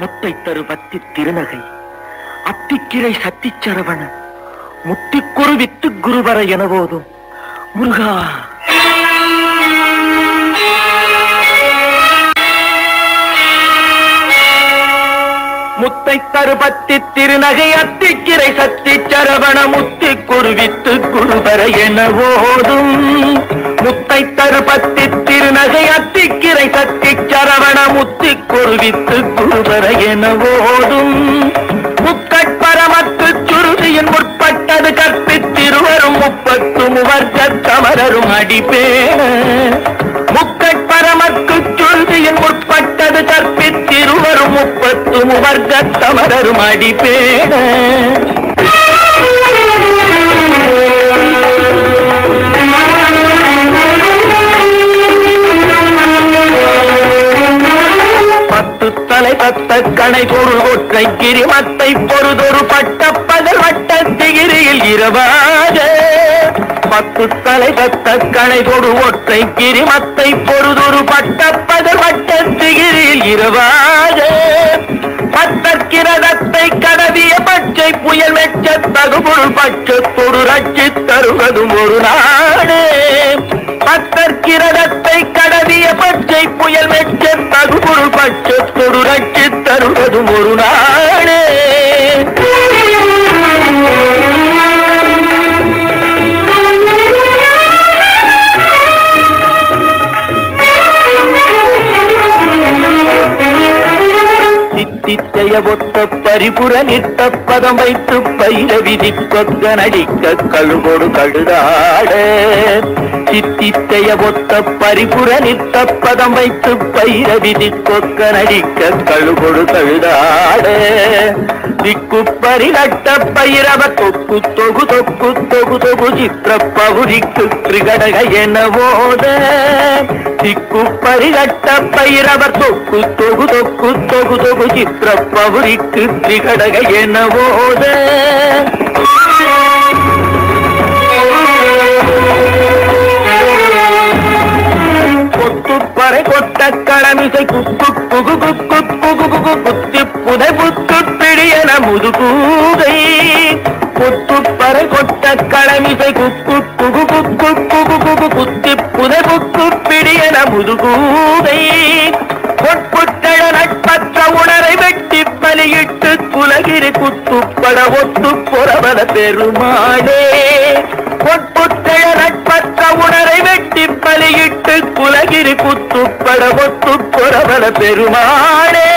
முத்தை தரு பத்தி திருநகை அத்திக்கிரை சத்திச்சரவண முத்திக்குரு வித்து குருவர என போதும் முருகா. முத்தை தருபத்தி திருநகை அத்திக்கிரை சத்தி சரவண முத்தி குருவித்து குருவர என போதும். முத்தை தருபத்தி திருநகை அத்திக்கிரை சத்தி சரவண முத்தி குருவித்து குருவர என போதும். முக்கட்பரமத்து சுருதியின் முற்பட்டது கற்பித்திருவரும் 30 வர்க்க கமரரும் அடிப்பேன. முக்கட்பரமத்து சுருதியின் முற்பட்டது கற்பித்திருவரும் 30 வர்க்க கமரரும் அடிப்பேன. தலை பத்த கணை பொருள் ஒற்றை கிரிமத்தை பொறுதொரு பட்ட பகல் வட்ட திகிரியில் இரவாக. 10 தலை பத்த கணை பொரு ஒற்றை கிரிமத்தை பொறுதொரு பட்ட பகல் வட்ட திகிரியில் இரவாக. பத்தற்கிரதத்தை கடவிய பச்சை புயல் மெச்ச தகுபொருள் பட்சத்தொடு ரட்சி தருவதும் ஒரு நாடு. பத்தற்கிரதத்தை கடவிய பச்சை புயல் மெச்ச தகுபொருள் பட்சத்தொடு ரட்சி தருவதும் ஒரு நாடு. சித்தித்தைய ஒத்த பரிபுர நிட்ட பதம் வைத்து பயிர விதி கொக்க நடிக்க கழுகொடு கழுதாட. சித்தித்தைய ஒத்த பரிபுர நிட்ட பதம் வைத்து பயிர விதி கொக்க நடிக்க கழுகொடு கழுதாட. திக்கு பரிகட்ட பயிரவ தொக்கு தொகு தொக்கு தொகு தொகு சித்திர பகுதிக்கு திரிகடக என போத. திக்கு பரிகட்ட பயிரவர் தொக்கு தொகு தொக்கு தொகு தொகு சித்திர பகுதிக்கு திரிகடக என போத. கொத்துப்பறை கொட்ட களமிசை குக்கு குகு குக்கு குகு குகு குத்தி புதை புத்து பிடியன முதுகூகை. கொத்துப்பறை கொட்ட களமிசை குக்கு குகு குக்கு குகு குகு குத்தி புதை புத்து பிடியன முதுகூகை. பொற்புத்தழ நட்பற்ற உணரை வெட்டி பலியிட்டு குலகிரி குத்துப்பட ஒத்து புறவல பெருமாளே. பொற்புத்தழ நட்பற்ற உணரை வெட்டி பலியிட்டு குலகிரி குத்துப்பட ஒத்து புறவல பெருமாளே.